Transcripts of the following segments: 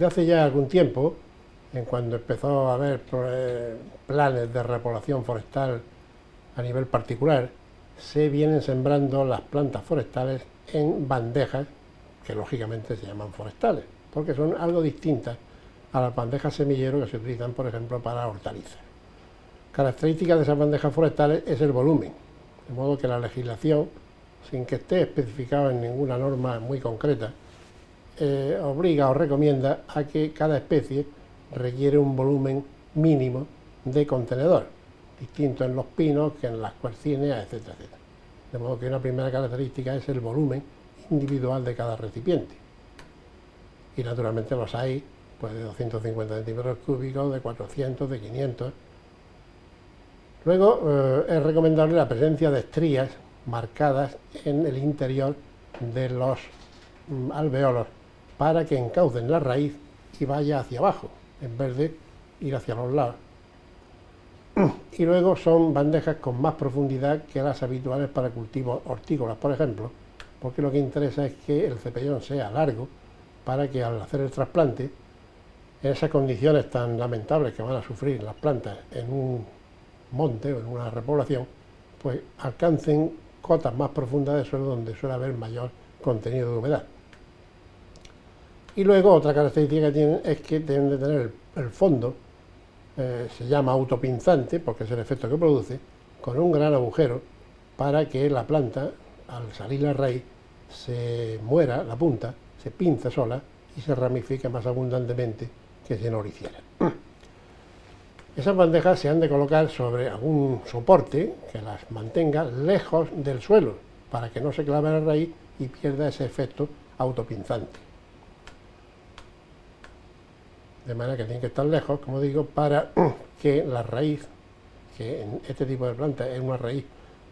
desde hace ya algún tiempo, en cuando empezó a haber planes de repoblación forestal a nivel particular, se vienen sembrando las plantas forestales en bandejas, que lógicamente se llaman forestales, porque son algo distintas a las bandejas semillero que se utilizan, por ejemplo, para hortalizas. Característica de esas bandejas forestales es el volumen, de modo que la legislación, sin que esté especificado en ninguna norma muy concreta, obliga o recomienda a que cada especie requiere un volumen mínimo de contenedor, distinto en los pinos que en las cuercíneas, etcétera, etcétera. De modo que una primera característica es el volumen individual de cada recipiente. Y naturalmente los hay pues de 250 centímetros cúbicos, de 400, de 500. Luego es recomendable la presencia de estrías marcadas en el interior de los alveolos para que encaucen la raíz y vaya hacia abajo, en vez de ir hacia los lados. Y luego son bandejas con más profundidad que las habituales para cultivos hortícolas, por ejemplo, porque lo que interesa es que el cepellón sea largo para que al hacer el trasplante, en esas condiciones tan lamentables que van a sufrir las plantas en un monte o en una repoblación, pues alcancen cotas más profundas de suelo donde suele haber mayor contenido de humedad. Y luego otra característica que tienen es que deben de tener el fondo, se llama autopinzante porque es el efecto que produce, con un gran agujero para que la planta, al salir la raíz, se muera la punta, se pince sola y se ramifique más abundantemente que si no lo hiciera. Esas bandejas se han de colocar sobre algún soporte que las mantenga lejos del suelo para que no se clave la raíz y pierda ese efecto autopinzante. De manera que tienen que estar lejos, como digo, para que la raíz, que en este tipo de planta es una raíz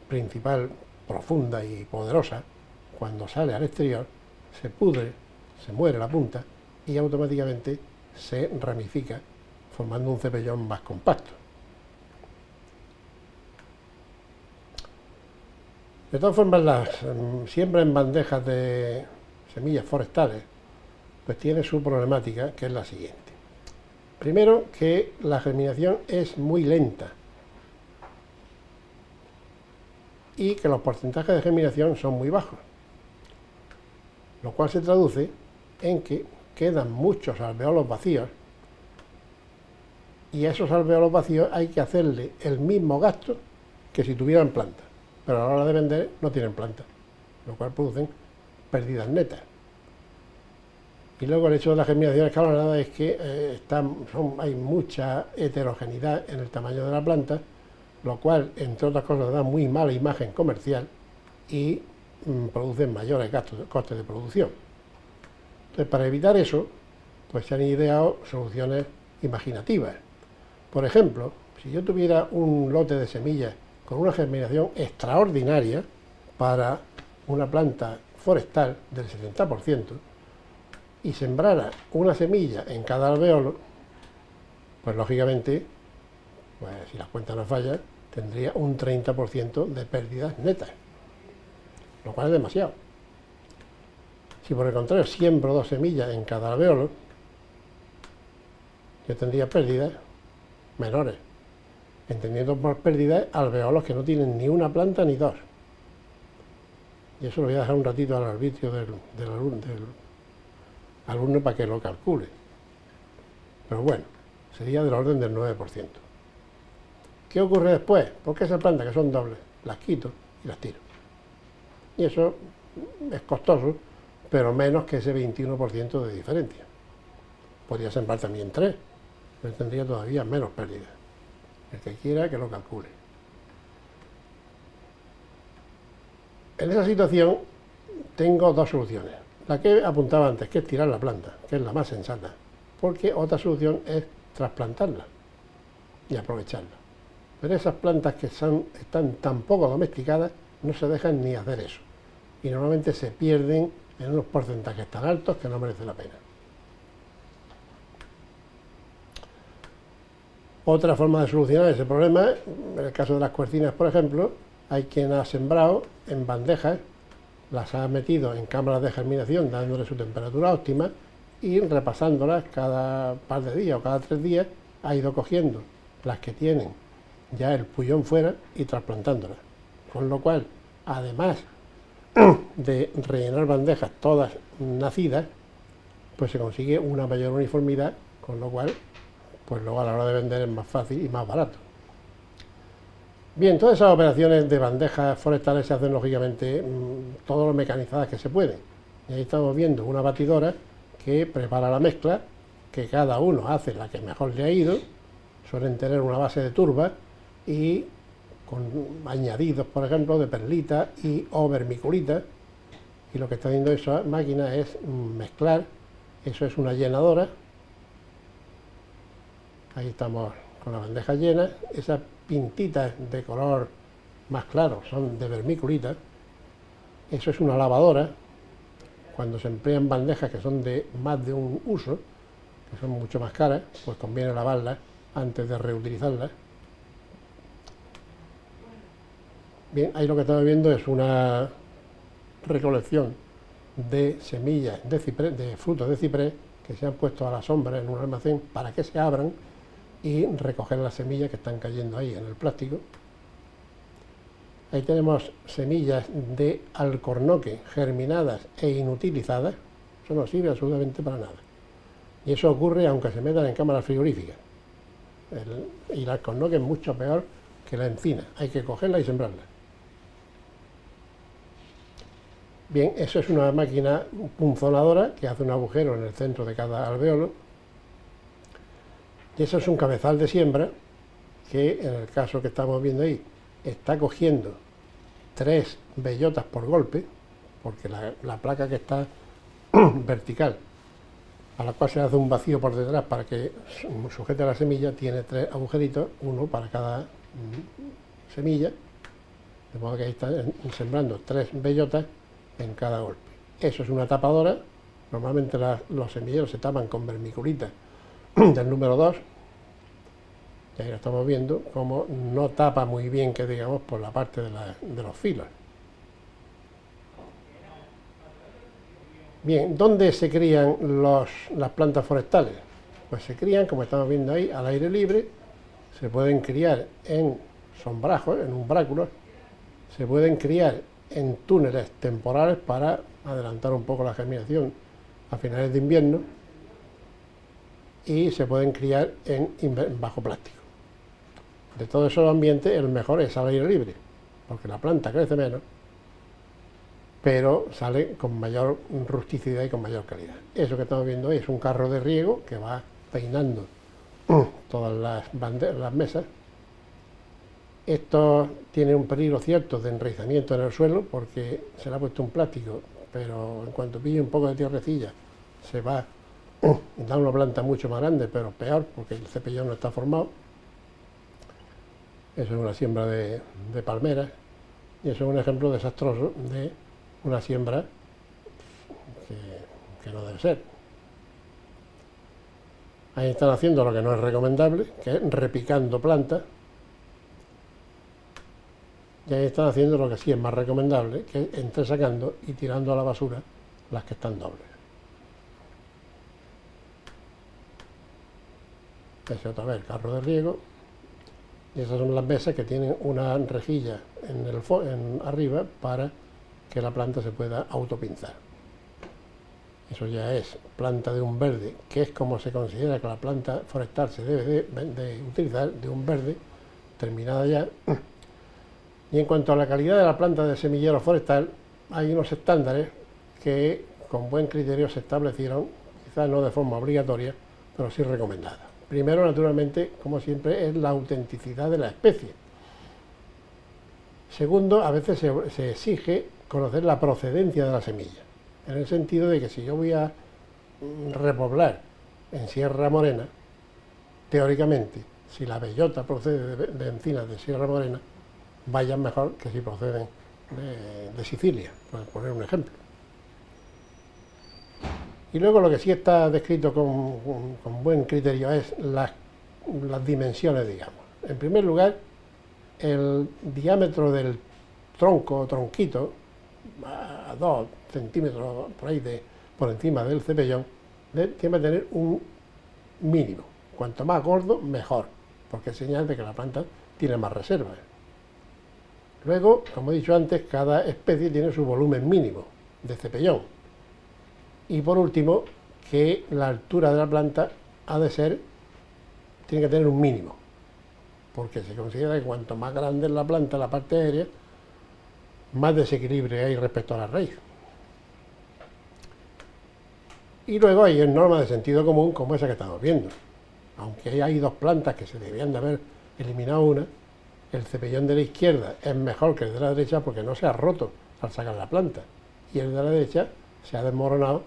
principal profunda y poderosa, cuando sale al exterior se pudre, se muere la punta y automáticamente se ramifica, formando un cepellón más compacto. De todas formas, las siembra en bandejas de semillas forestales, pues tiene su problemática, que es la siguiente. Primero, que la germinación es muy lenta y que los porcentajes de germinación son muy bajos, lo cual se traduce en que quedan muchos alveolos vacíos y a esos alveolos vacíos hay que hacerle el mismo gasto que si tuvieran planta, pero a la hora de vender no tienen planta, lo cual producen pérdidas netas. Y luego el hecho de la germinación escalonada es que hay mucha heterogeneidad en el tamaño de la planta, lo cual, entre otras cosas, da muy mala imagen comercial y produce mayores costes de producción. Entonces, para evitar eso, pues se han ideado soluciones imaginativas. Por ejemplo, si yo tuviera un lote de semillas con una germinación extraordinaria para una planta forestal del 70%, y sembrara una semilla en cada alveolo, pues lógicamente, pues si las cuentas no fallan, tendría un 30% de pérdidas netas, lo cual es demasiado. Si por el contrario siembro 2 semillas en cada alveolo, yo tendría pérdidas menores, entendiendo por pérdidas alveolos que no tienen ni una planta ni dos. Y eso lo voy a dejar un ratito al arbitrio del alumno para que lo calcule. Pero bueno, sería del orden del 9%. ¿Qué ocurre después? Porque esas plantas que son dobles, las quito y las tiro. Y eso es costoso, pero menos que ese 21% de diferencia. Podría sembrar también 3, pero tendría todavía menos pérdidas. El que quiera que lo calcule. En esa situación tengo dos soluciones. La que apuntaba antes, que es tirar la planta, que es la más sensata, porque otra solución es trasplantarla y aprovecharla. Pero esas plantas que están tan poco domesticadas no se dejan ni hacer eso, y normalmente se pierden en unos porcentajes tan altos que no merece la pena. Otra forma de solucionar ese problema, en el caso de las cuercinas, por ejemplo, hay quien ha sembrado en bandejas, las ha metido en cámaras de germinación dándole su temperatura óptima y repasándolas cada par de días o cada 3 días ha ido cogiendo las que tienen ya el pullón fuera y trasplantándolas. Con lo cual, además de rellenar bandejas todas nacidas, pues se consigue una mayor uniformidad, con lo cual, pues luego a la hora de vender es más fácil y más barato. Bien, todas esas operaciones de bandejas forestales se hacen lógicamente todo lo mecanizadas que se pueden. Y ahí estamos viendo una batidora que prepara la mezcla, que cada uno hace la que mejor le ha ido, suelen tener una base de turba y con añadidos, por ejemplo, de perlita y o vermiculita, y lo que está haciendo esa máquina es mezclar. Eso es una llenadora. Ahí estamos con la bandeja llena. Esas pintitas de color más claro son de vermiculita. Eso es una lavadora. Cuando se emplean bandejas que son de más de un uso, que son mucho más caras, pues conviene lavarlas antes de reutilizarlas. Bien, ahí lo que estamos viendo es una recolección de semillas de ciprés, de frutos de ciprés, que se han puesto a la sombra en un almacén para que se abran y recoger las semillas que están cayendo ahí en el plástico. Ahí tenemos semillas de alcornoque germinadas e inutilizadas. Eso no sirve absolutamente para nada. Y eso ocurre aunque se metan en cámaras frigoríficas. Y el alcornoque es mucho peor que la encina. Hay que cogerla y sembrarla. Bien, eso es una máquina punzonadora que hace un agujero en el centro de cada alvéolo. Y eso es un cabezal de siembra que, en el caso que estamos viendo ahí, está cogiendo 3 bellotas por golpe, porque la placa que está vertical, a la cual se hace un vacío por detrás para que sujete la semilla, tiene 3 agujeritos, uno para cada semilla, de modo que ahí están sembrando 3 bellotas en cada golpe. Eso es una tapadora. Normalmente los semilleros se tapan con vermiculita del número 2, y ahí lo estamos viendo como no tapa muy bien, que digamos, por la parte de los filos. Bien, ¿dónde se crían las plantas forestales? Pues se crían, como estamos viendo ahí, al aire libre. Se pueden criar en sombrajos, en umbráculos, se pueden criar en túneles temporales para adelantar un poco la germinación a finales de invierno, y se pueden criar bajo plástico. De todos esos ambientes, el mejor es al aire libre, porque la planta crece menos, pero sale con mayor rusticidad y con mayor calidad. Eso que estamos viendo ahí es un carro de riego que va peinando todas las mesas. Esto tiene un peligro cierto de enraizamiento en el suelo, porque se le ha puesto un plástico, pero en cuanto pille un poco de tierrecilla se va a dar una planta mucho más grande, pero peor, porque el cepillón no está formado. Eso es una siembra de palmeras, y eso es un ejemplo desastroso de una siembra que no debe ser. Ahí están haciendo lo que no es recomendable, que es repicando plantas. Y ahí están haciendo lo que sí es más recomendable, que es entresacando y tirando a la basura las que están dobles. Ese otra vez el carro de riego. Y esas son las mesas que tienen una rejilla arriba para que la planta se pueda autopinzar. Eso ya es planta de un verde, que es como se considera que la planta forestal se debe de utilizar, de un verde, terminada ya. Y en cuanto a la calidad de la planta de semillero forestal, hay unos estándares que con buen criterio se establecieron, quizás no de forma obligatoria, pero sí recomendada. Primero, naturalmente, como siempre, es la autenticidad de la especie. Segundo, a veces se exige conocer la procedencia de la semilla, en el sentido de que si yo voy a repoblar en Sierra Morena, teóricamente, si la bellota procede de encinas de Sierra Morena, vayan mejor que si proceden de Sicilia, por poner un ejemplo. Y luego lo que sí está descrito con buen criterio es las dimensiones, digamos. En primer lugar, el diámetro del tronco o tronquito, a 2 centímetros por ahí por encima del cepellón, tiene que tener un mínimo. Cuanto más gordo, mejor, porque es señal de que la planta tiene más reservas. Luego, como he dicho antes, cada especie tiene su volumen mínimo de cepellón. Y por último, que la altura de la planta tiene que tener un mínimo, porque se considera que cuanto más grande es la planta, la parte aérea, más desequilibrio hay respecto a la raíz. Y luego hay normas de sentido común como esa que estamos viendo. Aunque hay dos plantas que se debían de haber eliminado una, el cepellón de la izquierda es mejor que el de la derecha porque no se ha roto al sacar la planta, y el de la derecha se ha desmoronado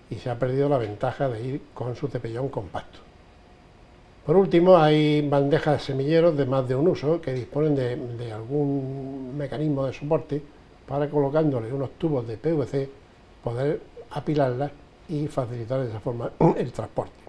y se ha perdido la ventaja de ir con su cepellón compacto. Por último, hay bandejas semilleros de más de un uso que disponen de algún mecanismo de soporte para, colocándole unos tubos de PVC, poder apilarlas y facilitar de esa forma el transporte.